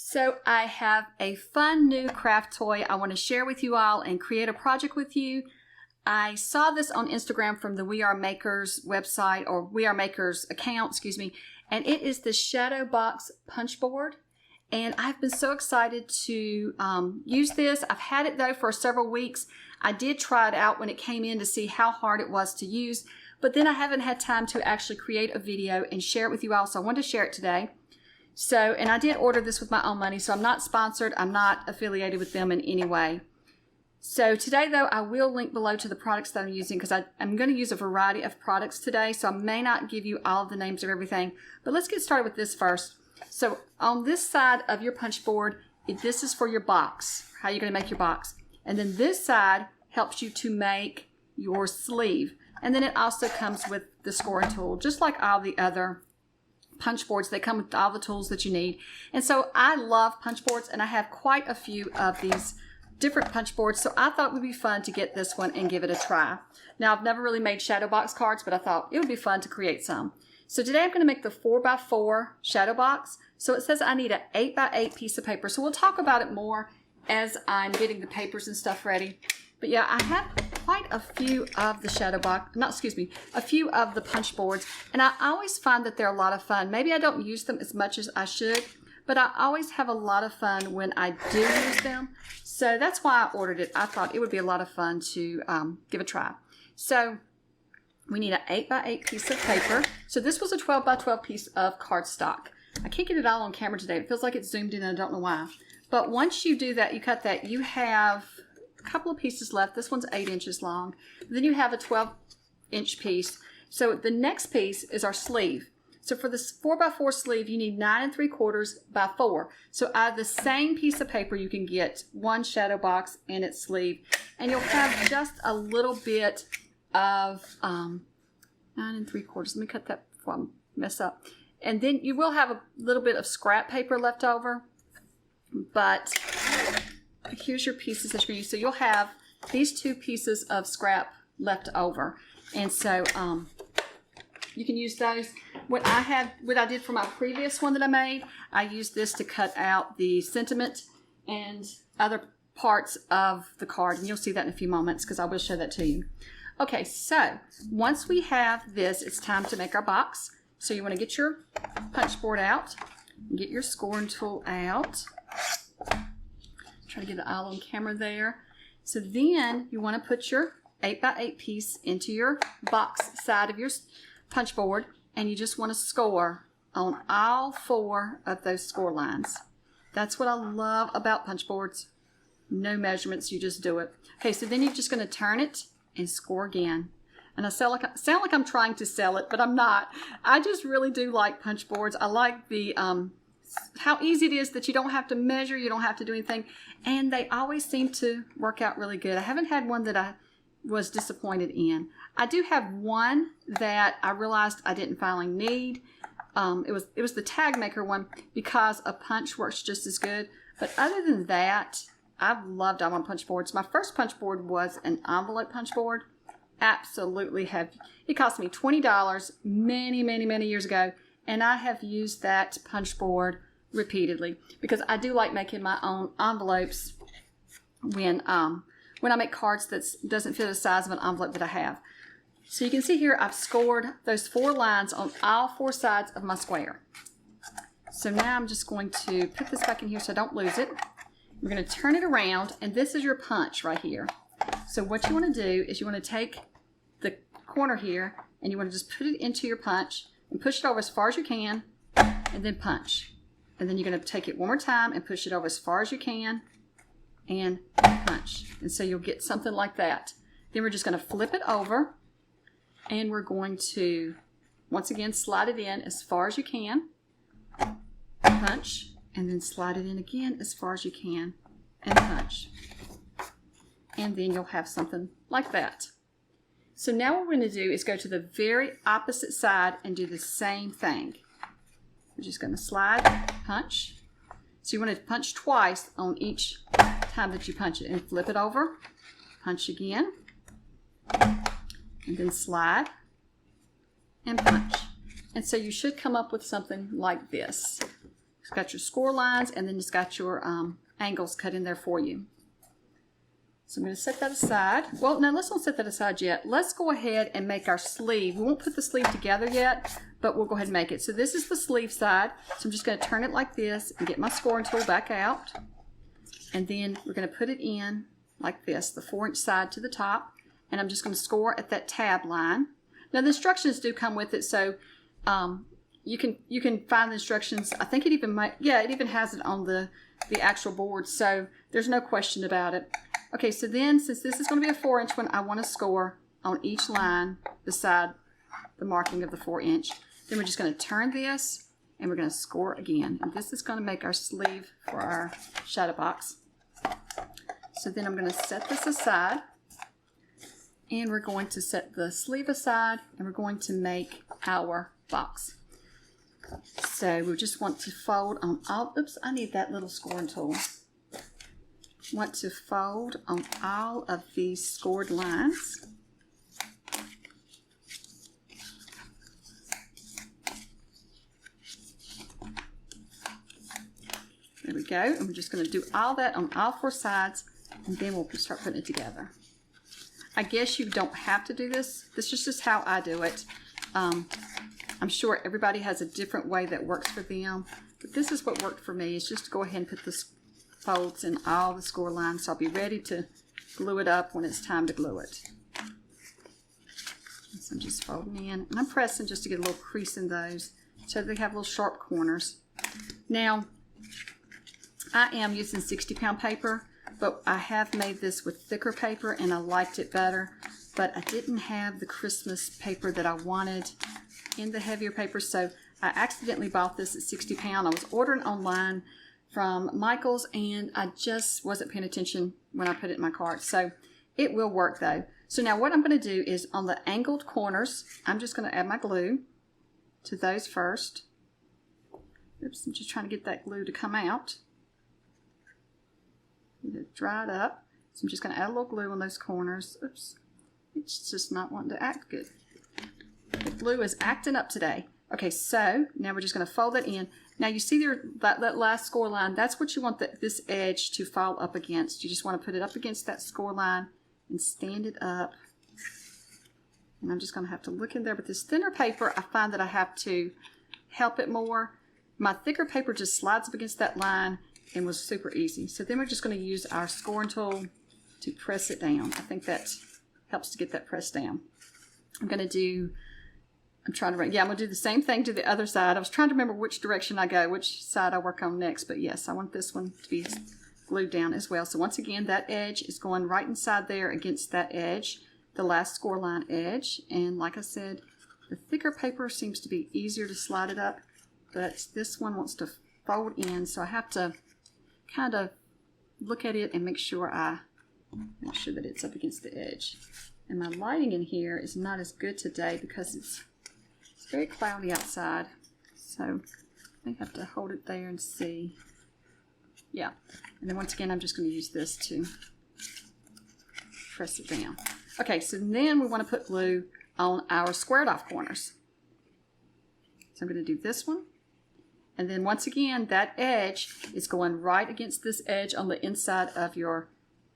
So I have a fun new craft toy I want to share with you all and create a project with you. I saw this on Instagram from the We Are Makers website, or We Are Makers account, excuse me, and it is the Shadow Box punch board. And I've been so excited to use this. I've had it though for several weeks. I did try it out when it came in to see how hard it was to use, but then I haven't had time to actually create a video and share it with you all, so I wanted to share it today. So, and I did order this with my own money, so I'm not sponsored, I'm not affiliated with them in any way. So today though, I will link below to the products that I'm using because I'm going to use a variety of products today, so I may not give you all of the names of everything, but let's get started with this first. So on this side of your punch board, this is for your box, how you're going to make your box. And then this side helps you to make your sleeve. And then it also comes with the scoring tool, just like all the other punch boards. They come with all the tools that you need. And so I love punch boards, and I have quite a few of these different punch boards, so I thought it would be fun to get this one and give it a try. Now, I've never really made shadow box cards, but I thought it would be fun to create some. So today I'm going to make the 4x4 shadow box. So it says I need an 8x8 piece of paper. So we'll talk about it more as I'm getting the papers and stuff ready. But yeah, I have quite a few of the shadow box, a few of the punch boards, and I always find that they're a lot of fun. Maybe I don't use them as much as I should, but I always have a lot of fun when I do use them. So that's why I ordered it. I thought it would be a lot of fun to give a try. So we need an 8x8 piece of paper. So this was a 12x12 piece of cardstock. I can't get it all on camera today. It feels like it's zoomed in and I don't know why. But once you do that, you cut that, you have a couple of pieces left. This one's 8 inches long. Then you have a 12-inch piece. So the next piece is our sleeve. So for this 4x4 sleeve, you need 9 3/4 by 4. So out of the same piece of paper, you can get one shadow box and its sleeve. And you'll have just a little bit of 9 3/4. Let me cut that before I mess up. And then you will have a little bit of scrap paper left over. But here's your pieces that you're going to use. So you'll have these 2 pieces of scrap left over. And so you can use those. What I did for my previous one that I made, I used this to cut out the sentiment and other parts of the card. And you'll see that in a few moments because I will show that to you. Okay, so once we have this, it's time to make our box. So you want to get your punch board out, get your scoring tool out. Try to get it all on camera there. So then you want to put your 8x8 piece into your box side of your punch board, and you just want to score on all 4 of those score lines. That's what I love about punch boards. No measurements, you just do it. Okay, so then you're just going to turn it and score again. And I sound like I'm trying to sell it, but I'm not. I just really do like punch boards. I like the how easy it is that you don't have to measure, you don't have to do anything, and they always seem to work out really good. I haven't had one that I was disappointed in. I do have one that I realized I didn't finally need. It was the tag maker one because a punch works just as good. But other than that, I've loved all my punch boards. My first punch board was an envelope punch board. Absolutely it cost me $20 many years ago, and I have used that punch board repeatedly because I do like making my own envelopes when I make cards that doesn't fit the size of an envelope that I have. So you can see here I've scored those 4 lines on all 4 sides of my square. So now I'm just going to put this back in here so I don't lose it. We're going to turn it around, and this is your punch right here. So what you want to do is you want to take the corner here and you want to just put it into your punch and push it over as far as you can and then punch. And then you're going to take it one more time and push it over as far as you can and punch. And so you'll get something like that. Then we're just going to flip it over and we're going to once again slide it in as far as you can, punch, and then slide it in again as far as you can and punch. And then you'll have something like that. So now what we're going to do is go to the very opposite side and do the same thing. We're just going to slide, punch. So you want to punch twice on each time that you punch it, and flip it over, punch again, and then slide and punch. And so you should come up with something like this. got your score lines, and then it's got your angles cut in there for you. So I'm going to set that aside. Well, no, let's not set that aside yet. Let's go ahead and make our sleeve. We won't put the sleeve together yet, but we'll go ahead and make it. So this is the sleeve side. So I'm just going to turn it like this and get my scoring tool back out. And then we're going to put it in like this, the 4-inch side to the top. And I'm just going to score at that tab line. Now the instructions do come with it, so you can find the instructions. I think it even it even has it on the actual board, so there's no question about it. Okay, so then since this is going to be a 4-inch one, I want to score on each line beside the marking of the 4-inch. Then we're just going to turn this and we're going to score again. And this is going to make our sleeve for our shadow box. So then I'm going to set this aside and we're going to set the sleeve aside and we're going to make our box. So we just want to fold on all, oops, I need that little scoring tool. Want to fold on all of these scored lines. There we go. And we're just going to do all that on all 4 sides, and then we'll start putting it together. I guess you don't have to do this. This is just how I do it. I'm sure everybody has a different way that works for them, but this is what worked for me, is just to go ahead and put the folds in all the score lines, so I'll be ready to glue it up when it's time to glue it. So I'm just folding in, and I'm pressing just to get a little crease in those so they have little sharp corners. Now, I am using 60-pound paper, but I have made this with thicker paper and I liked it better, but I didn't have the Christmas paper that I wanted in the heavier paper, so I accidentally bought this at 60 pound. I was ordering online from Michael's and I just wasn't paying attention when I put it in my cart. So it will work though. So now what I'm going to do is on the angled corners, I'm just going to add my glue to those first. Oops, I'm just trying to get that glue to come out. Get it dried up. So I'm just going to add a little glue on those corners. Oops, it's just not wanting to act good. The glue is acting up today. Okay, so now we're just going to fold that in. Now you see there, that last score line, that's what you want this edge to fall up against. You just want to put it up against that score line and stand it up. And I'm just going to have to look in there. With this thinner paper, I find that I have to help it more. My thicker paper just slides up against that line and was super easy. So then we're just going to use our scoring tool to press it down. I think that helps to get that pressed down. I'm going to do I'm going to do the same thing to the other side. I was trying to remember which direction I go, which side I work on next, but yes, I want this one to be glued down as well. So once again, that edge is going right inside there against that edge, the last score line edge. And like I said, the thicker paper seems to be easier to slide it up, but this one wants to fold in, so I have to kind of look at it and make sure that it's up against the edge. And my lighting in here is not as good today because it's very cloudy outside, so I may have to hold it there and see. Yeah, and then once again I'm just going to use this to press it down. Okay, so then we want to put glue on our squared off corners. So I'm going to do this one, and then once again that edge is going right against this edge on the inside of your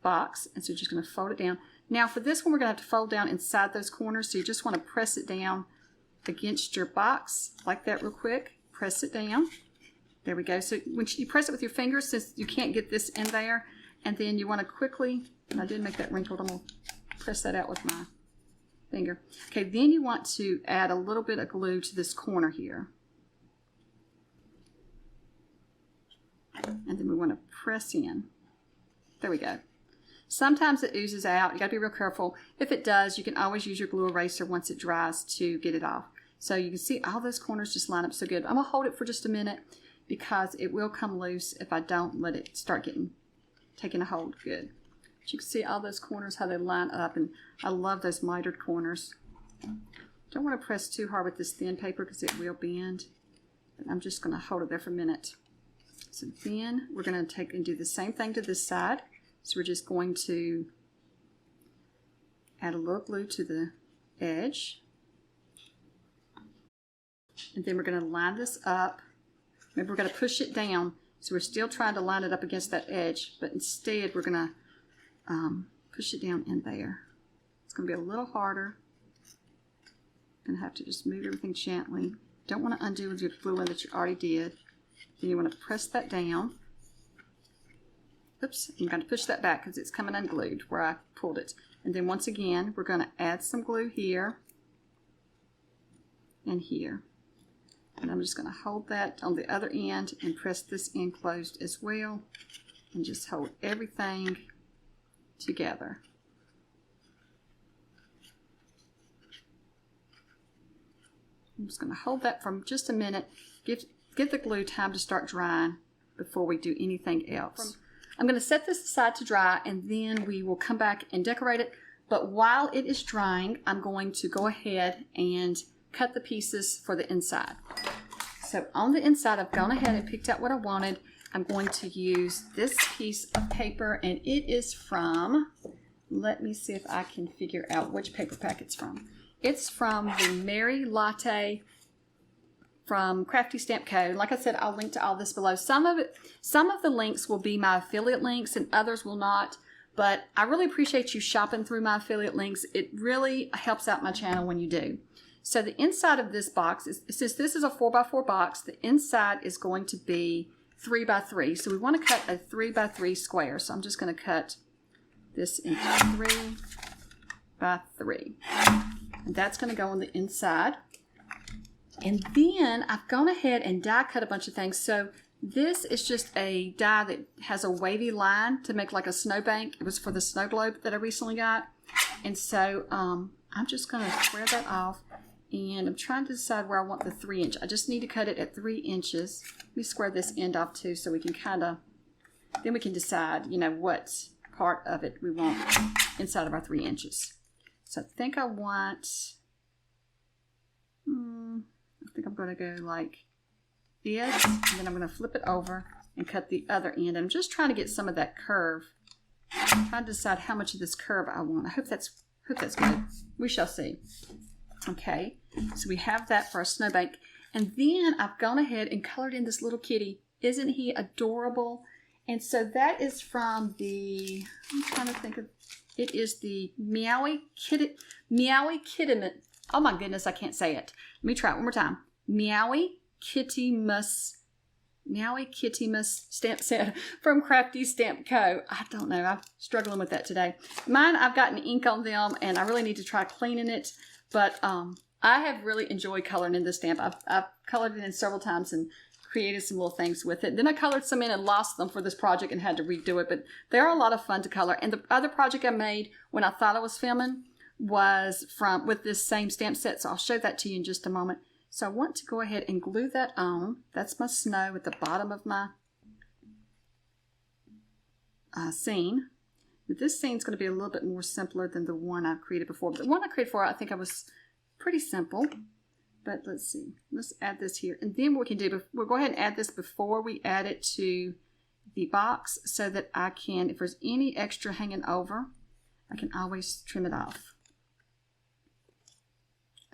box, and so you're just going to fold it down. Now for this one we're going to have to fold down inside those corners, so you just want to press it down against your box like that real quick. Press it down. There we go. So when you press it with your fingers, since you can't get this in there, and then you want to quickly, and I did make that wrinkled, I'm going to press that out with my finger. Okay, then you want to add a little bit of glue to this corner here. And then we want to press in. There we go. Sometimes it oozes out. You got to be real careful. If it does, you can always use your glue eraser once it dries to get it off. So you can see all those corners just line up so good. I'm going to hold it for just a minute because it will come loose if I don't let it start taking a hold good. But you can see all those corners, how they line up, and I love those mitered corners. Don't want to press too hard with this thin paper because it will bend. But I'm just going to hold it there for a minute. So then we're going to take and do the same thing to this side. So we're just going to add a little glue to the edge. And then we're going to line this up maybe we're going to push it down. So we're still trying to line it up against that edge, but instead we're going to push it down in there. It's going to be a little harder. Going to have to just move everything gently. Don't want to undo with your glue in that you already did. Then you want to press that down. Oops, I'm going to push that back because it's coming unglued where I pulled it. And then once again, we're going to add some glue here and here. And I'm just going to hold that on the other end and press this end closed as well. And just hold everything together. I'm just going to hold that for just a minute. Give the glue time to start drying before we do anything else. I'm going to set this aside to dry and then we will come back and decorate it. But while it is drying, I'm going to go ahead and cut the pieces for the inside. So on the inside, I've gone ahead and picked out what I wanted. I'm going to use this piece of paper and it is from, let me see if I can figure out which paper pack it's from. It's from the Mary Latte from Crafty Stamp Co. Like I said, I'll link to all this below. Some of the links will be my affiliate links and others will not. But I really appreciate you shopping through my affiliate links. It really helps out my channel when you do. So the inside of this box, since this is a 4x4 box, the inside is going to be 3x3. So we want to cut a 3x3 square. So I'm just going to cut this into 3x3. And that's going to go on the inside. And then I've gone ahead and die cut a bunch of things. So this is just a die that has a wavy line to make like a snowbank. It was for the snow globe that I recently got. And so I'm just going to square that off. And I'm trying to decide where I want the 3-inch. I just need to cut it at 3 inches. Let me square this end off too so we can then we can decide, you know, what part of it we want inside of our 3 inches. So I think I want, I think I'm going to go like this, and then I'm going to flip it over and cut the other end. I'm just trying to get some of that curve. I'm trying to decide how much of this curve I want. I hope that's good. We shall see. Okay, so we have that for our snowbank. And then I've gone ahead and colored in this little kitty. Isn't he adorable? And so that is from the, I'm trying to think of, it is the Meowy Kittymas. Oh my goodness, I can't say it. Let me try it one more time. Meowy Kittymas stamp set from Crafty Stamp Co. I don't know. I'm struggling with that today. Mine, I've gotten ink on them, and I really need to try cleaning it. But I have really enjoyed coloring in this stamp. I've colored it in several times and created some little things with it. Then I colored some in and lost them for this project and had to redo it. But they are a lot of fun to color. And the other project I made when I thought I was filming was with this same stamp set. So I'll show that to you in just a moment. So I want to go ahead and glue that on. That's my snow at the bottom of my scene. But this scene is going to be a little bit more simpler than the one I've created before. But the one I created before, I think I was pretty simple. But let's see. Let's add this here. And then what we can do, we'll go ahead and add this before we add it to the box so that I can, if there's any extra hanging over, I can always trim it off.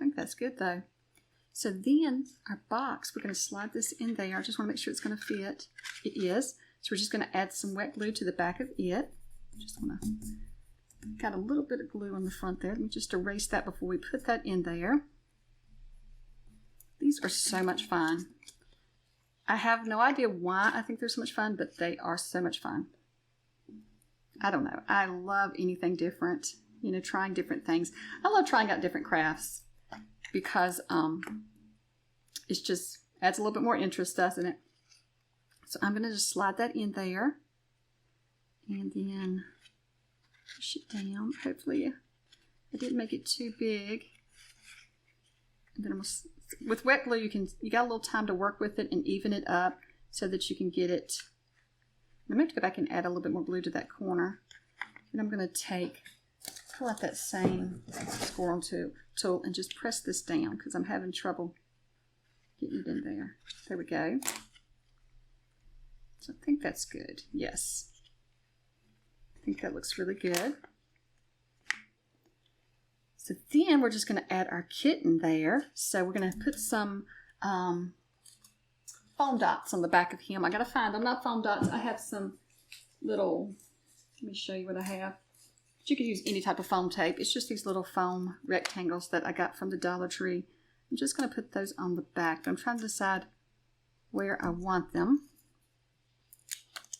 I think that's good though. So then our box, we're going to slide this in there. I just want to make sure it's going to fit. It is. So we're just going to add some wet glue to the back of it. Just want to, got a little bit of glue on the front there. Let me just erase that before we put that in there. These are so much fun. I have no idea why I think they're so much fun, but they are so much fun. I don't know. I love anything different, you know, trying different things. I love trying out different crafts because it's just adds a little bit more interest, doesn't it? So I'm going to just slide that in there and then push it down. Hopefully I didn't make it too big. And then I'm gonna, with wet glue, you got a little time to work with it and even it up so that you can get it. I'm going to go back and add a little bit more glue to that corner. And I'm going to pull out that same squirrel tool and just press this down because I'm having trouble getting it in there. There we go. So I think that's good. Yes. I think that looks really good. So then we're just going to add our kitten there. So we're going to put some foam dots on the back of him. I gotta find them, not foam dots. I have some little, let me show you what I have. But you could use any type of foam tape. It's just these little foam rectangles that I got from the Dollar Tree. I'm just gonna put those on the back. I'm trying to decide where I want them.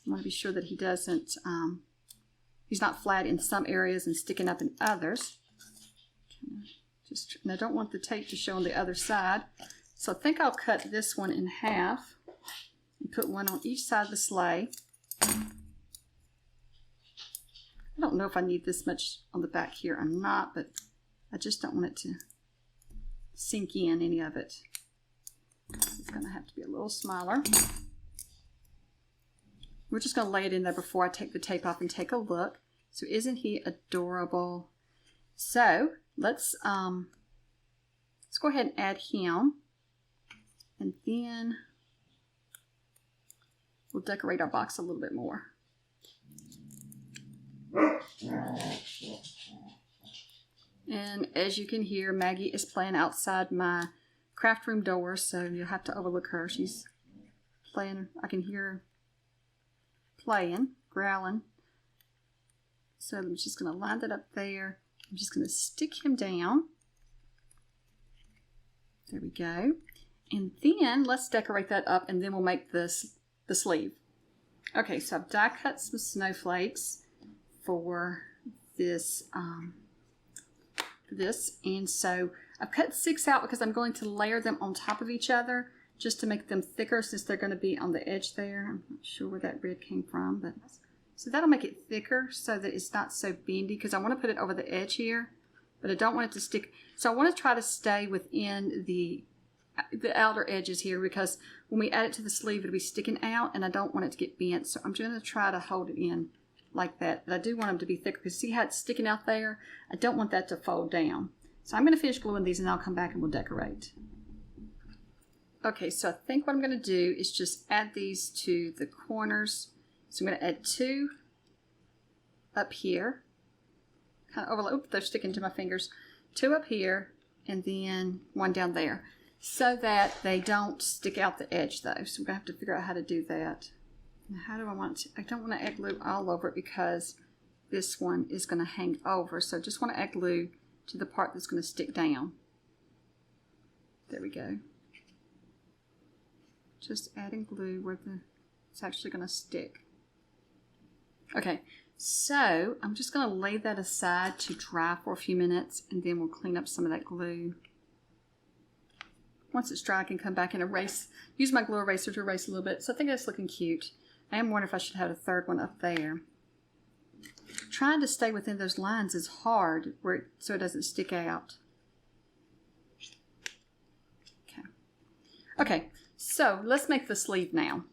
I want to be sure that he doesn't, he's not flat in some areas and sticking up in others. And I don't want the tape to show on the other side. So I think I'll cut this one in half and put one on each side of the sleigh. I don't know if I need this much on the back here or not, but I just don't want it to sink in, any of it. It's going to have to be a little smaller. We're just going to lay it in there before I take the tape off and take a look. So isn't he adorable? So let's go ahead and add him. And then we'll decorate our box a little bit more. And as you can hear, Maggie is playing outside my craft room door, so you'll have to overlook her. She's playing, I can hear her playing, growling. So I'm just going to line that up there. I'm just going to stick him down. There we go. And then let's decorate that up, and then we'll make this the sleeve. Okay, so I've die cut some snowflakes for this, and so I've cut 6 out because I'm going to layer them on top of each other just to make them thicker, since they're going to be on the edge there. I'm not sure where that red came from, but so that'll make it thicker so that it's not so bendy, because I want to put it over the edge here, but I don't want it to stick. So I want to try to stay within the outer edges here, because when we add it to the sleeve, it'll be sticking out, and I don't want it to get bent. So I'm going to try to hold it in like that. But I do want them to be thicker, because see how it's sticking out there? I don't want that to fold down. So I'm going to finish gluing these, and I'll come back and we'll decorate. Okay, so I think what I'm going to do is just add these to the corners. So I'm going to add 2 up here. Kind of overlap. Oops, they're sticking to my fingers. 2 up here, and then 1 down there, so that they don't stick out the edge though. So we're going to have to figure out how to do that. Now, how do I want to? I don't want to add glue all over it, because this one is going to hang over. So I just want to add glue to the part that's going to stick down. There we go. Just adding glue where it's actually going to stick. Okay, so I'm just going to lay that aside to dry for a few minutes, and then we'll clean up some of that glue. Once it's dry, I can come back and erase, use my glue eraser to erase a little bit. So I think that's looking cute. I am wondering if I should have a 3rd one up there. Trying to stay within those lines is hard, so it doesn't stick out. Okay, so let's make the sleeve now.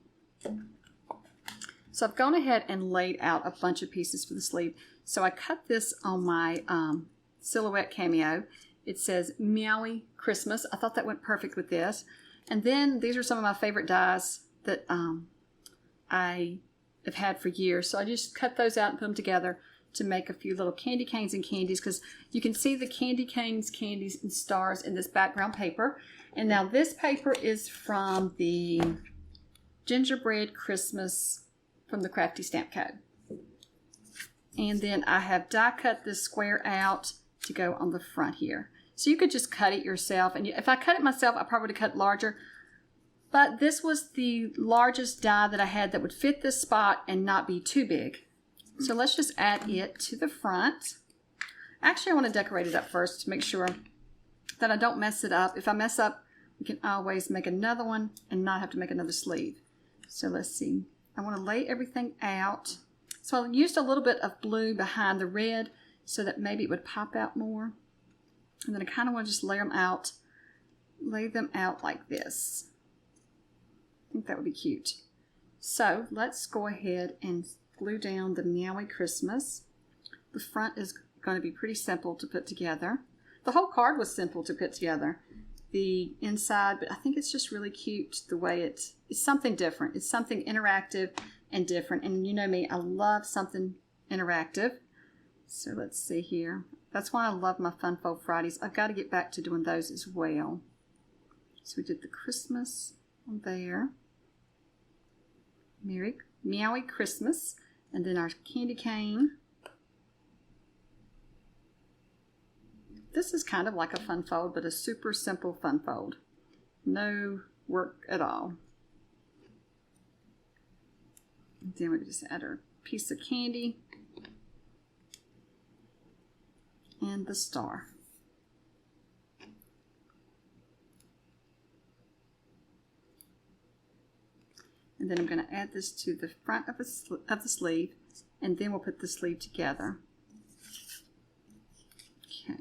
So I've gone ahead and laid out a bunch of pieces for the sleeve. So I cut this on my Silhouette Cameo. It says Meowy Christmas. I thought that went perfect with this. And then these are some of my favorite dies that I have had for years. So I just cut those out and put them together to make a few little candy canes and candies, because you can see the candy canes, candies, and stars in this background paper. And now this paper is from the Gingerbread Christmas from the Crafty Stamp Co. And then I have die cut this square out to go on the front here. So you could just cut it yourself. And if I cut it myself, I probably would have cut larger. But this was the largest die that I had that would fit this spot and not be too big. So let's just add it to the front. Actually, I want to decorate it up first to make sure that I don't mess it up. If I mess up, we can always make another one and not have to make another sleeve. So let's see. I want to lay everything out. So I used a little bit of blue behind the red so that maybe it would pop out more. And then I kind of want to just lay them out like this. I think that would be cute. So let's go ahead and glue down the Meowy Christmas. The front is going to be pretty simple to put together. The whole card was simple to put together. The inside, but I think it's just really cute the way it's something different. It's something interactive and different. And you know me, I love something interactive. So let's see here. That's why I love my Fun Fold Fridays. I've got to get back to doing those as well. So we did the Christmas on there. Meowy Christmas, and then our candy cane. This is kind of like a fun fold, but a super simple fun fold. No work at all. And then we can just add our piece of candy and the star. And then I'm going to add this to the front of the sleeve, and then we'll put the sleeve together. Okay.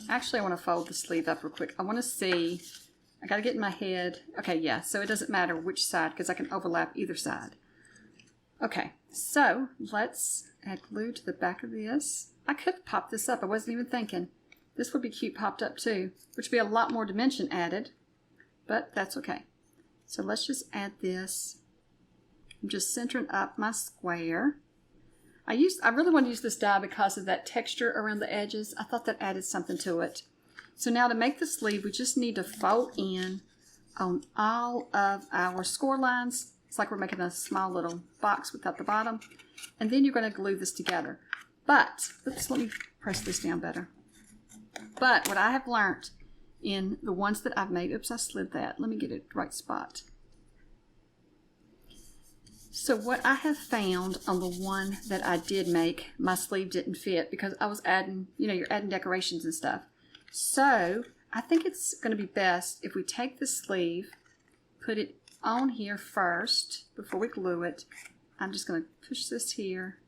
Actually, I want to fold the sleeve up real quick. I want to see, I got to get in my head. Okay, yeah, so it doesn't matter which side because I can overlap either side. Okay, so let's add glue to the back of this. I could pop this up. I wasn't even thinking. This would be cute popped up too, which would be a lot more dimension added, but that's okay. So let's just add this. I'm just centering up my square. I really want to use this die because of that texture around the edges. I thought that added something to it. So now to make the sleeve, we just need to fold in on all of our score lines. It's like we're making a small little box without the bottom. And then you're going to glue this together. But, oops, let me press this down better. But what I have learned in the ones that I've made, oops, I slid that. Let me get it right spot. So what I have found on the one that I did make, my sleeve didn't fit because I was adding, you're adding decorations and stuff. So I think it's going to be best if we take the sleeve, put it on here first before we glue it. I'm just going to push this here.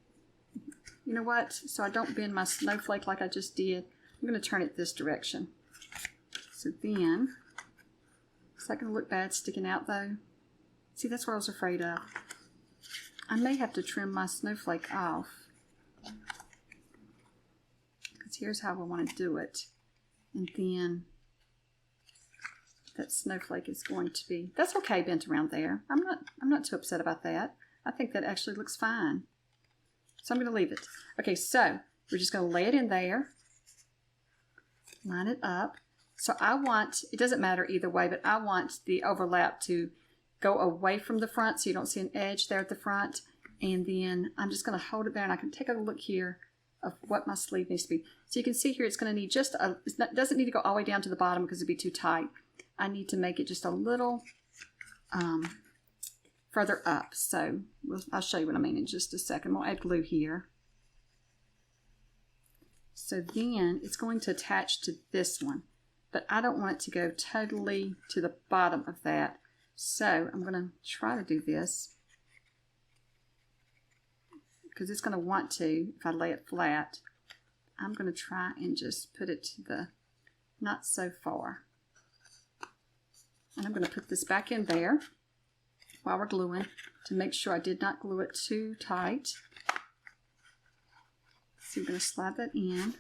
You know what? So I don't bend my snowflake like I just did. I'm going to turn it this direction. So then, is that going to look bad sticking out though? See, that's what I was afraid of. I may have to trim my snowflake off. Because here's how I want to do it. And then that snowflake is going to be, that's okay bent around there. I'm not too upset about that. I think that actually looks fine. So I'm going to leave it. Okay, so we're just going to lay it in there. Line it up. So I want, it doesn't matter either way, but I want the overlap to go away from the front so you don't see an edge there at the front. And then I'm just going to hold it there and I can take a look here of what my sleeve needs to be. So you can see here it's going to need just a, it doesn't need to go all the way down to the bottom because it'd be too tight. I need to make it just a little further up. So I'll show you what I mean in just a second. We'll add glue here. So then it's going to attach to this one, but I don't want it to go totally to the bottom of that. So I'm going to try to do this because it's going to want to, if I lay it flat, I'm going to try and just put it to the not so far. And I'm going to put this back in there while we're gluing to make sure I did not glue it too tight. So we're going to slide that in.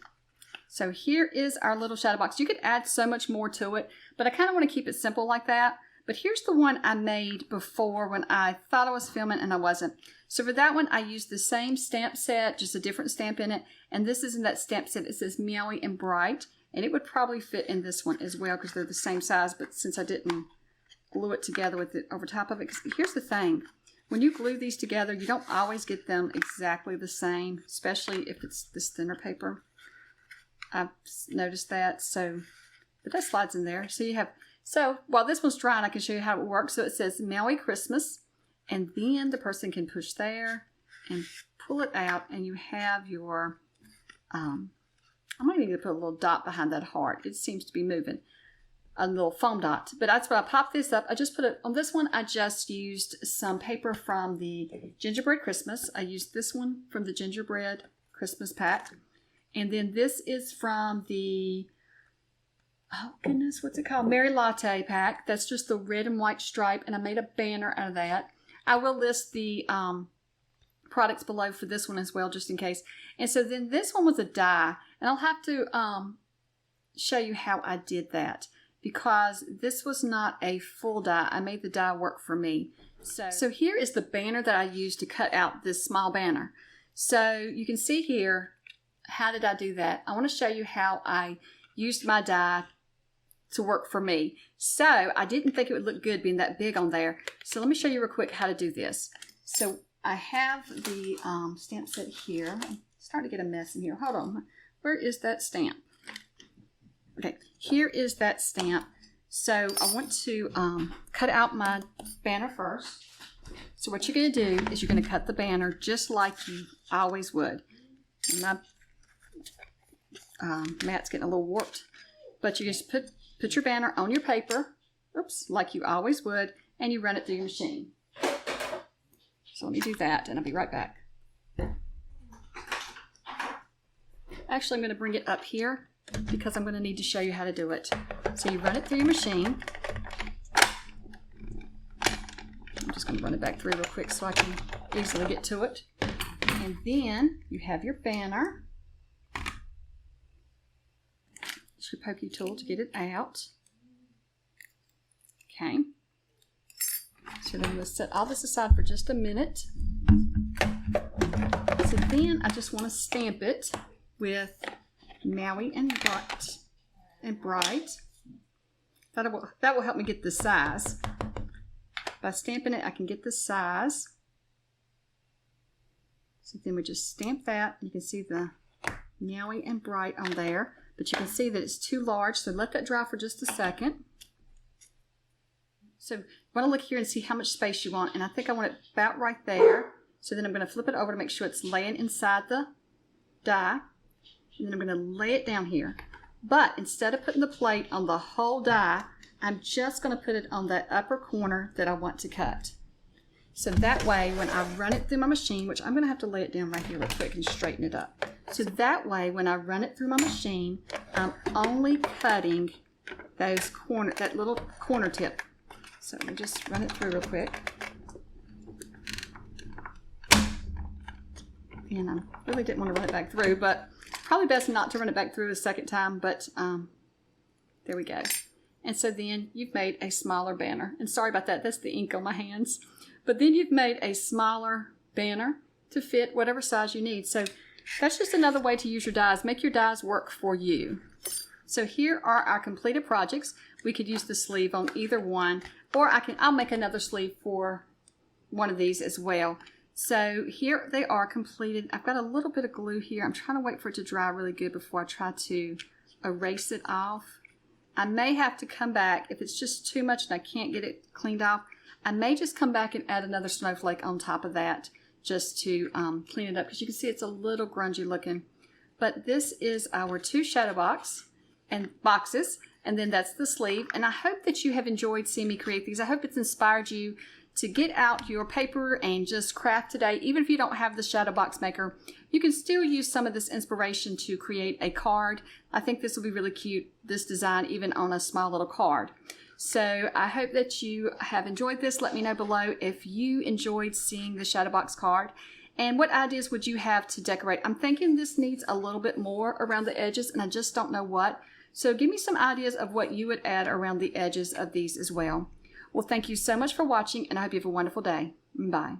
So here is our little shadow box. You could add so much more to it, but I kind of want to keep it simple like that. But here's the one I made before when I thought I was filming and I wasn't. So for that one, I used the same stamp set, just a different stamp in it. And this is in that stamp set. It says Meowy and Bright. And it would probably fit in this one as well because they're the same size. But since I didn't glue it together with it over top of it. Because here's the thing. When you glue these together, you don't always get them exactly the same, especially if it's this thinner paper. I've noticed that. So, but that slides in there. So you have, so while this one's drying, I can show you how it works. So it says Meowy Christmas, and then the person can push there and pull it out, and you have your, I might need to put a little dot behind that heart. It seems to be moving. A little foam dot, but that's what I popped this up. I just put it on this one. I just used some paper from the Gingerbread Christmas. I used this one from the Gingerbread Christmas pack, and then this is from the, oh goodness, what's it called? Merry Latte pack. That's just the red and white stripe, and I made a banner out of that. I will list the products below for this one as well, just in case. And so then this one was a die, and I'll have to show you how I did that, because this was not a full die. I made the die work for me. So here is the banner that I used to cut out this small banner. So you can see here, how did I do that? I want to show you how I used my die to work for me. So I didn't think it would look good being that big on there. So let me show you real quick how to do this. So I have the stamp set here. I'm starting to get a mess in here. Hold on. Where is that stamp? Okay, here is that stamp. So I want to cut out my banner first. So what you're going to do is you're going to cut the banner just like you always would. And my mat's getting a little warped. But you just put your banner on your paper, oops, like you always would, and you run it through your machine. So let me do that, and I'll be right back. Actually, I'm going to bring it up here because I'm going to need to show you how to do it. So you run it through your machine. I'm just going to run it back through real quick so I can easily get to it. And then you have your banner. Use your pokey tool to get it out. Okay. So then we'll set all this aside for just a minute. So then I just want to stamp it with Meowy and Bright. That will help me get the size. By stamping it, I can get the size. So then we just stamp that. You can see the Meowy and Bright on there. But you can see that it's too large, so let that dry for just a second. So you want to look here and see how much space you want, and I think I want it about right there. So then I'm going to flip it over to make sure it's laying inside the die, and then I'm going to lay it down here. But instead of putting the plate on the whole die, I'm just going to put it on that upper corner that I want to cut. So that way, when I run it through my machine, which I'm going to have to lay it down right here real quick and straighten it up. So that way, when I run it through my machine, I'm only cutting those that little corner tip. So let me just run it through real quick. And I really didn't want to run it back through, but probably best not to run it back through a second time, but there we go. And so then you've made a smaller banner. And sorry about that, that's the ink on my hands. But then you've made a smaller banner to fit whatever size you need. So that's just another way to use your dies. Make your dies work for you. So here are our completed projects. We could use the sleeve on either one, or I'll make another sleeve for one of these as well. So here they are completed. I've got a little bit of glue here. I'm trying to wait for it to dry really good before I try to erase it off. I may have to come back if it's just too much and I can't get it cleaned off. I may just come back and add another snowflake on top of that just to clean it up, because you can see it's a little grungy looking. But this is our 2 shadow boxes, and then that's the sleeve. And I hope that you have enjoyed seeing me create these. I hope it's inspired you to get out your paper and just craft today. Even if you don't have the shadow box maker, you can still use some of this inspiration to create a card. I think this will be really cute, this design, even on a small little card. So I hope that you have enjoyed this. Let me know below if you enjoyed seeing the shadow box card. And what ideas would you have to decorate? I'm thinking this needs a little bit more around the edges, and I just don't know what. So give me some ideas of what you would add around the edges of these as well. Well, thank you so much for watching, and I hope you have a wonderful day. Bye.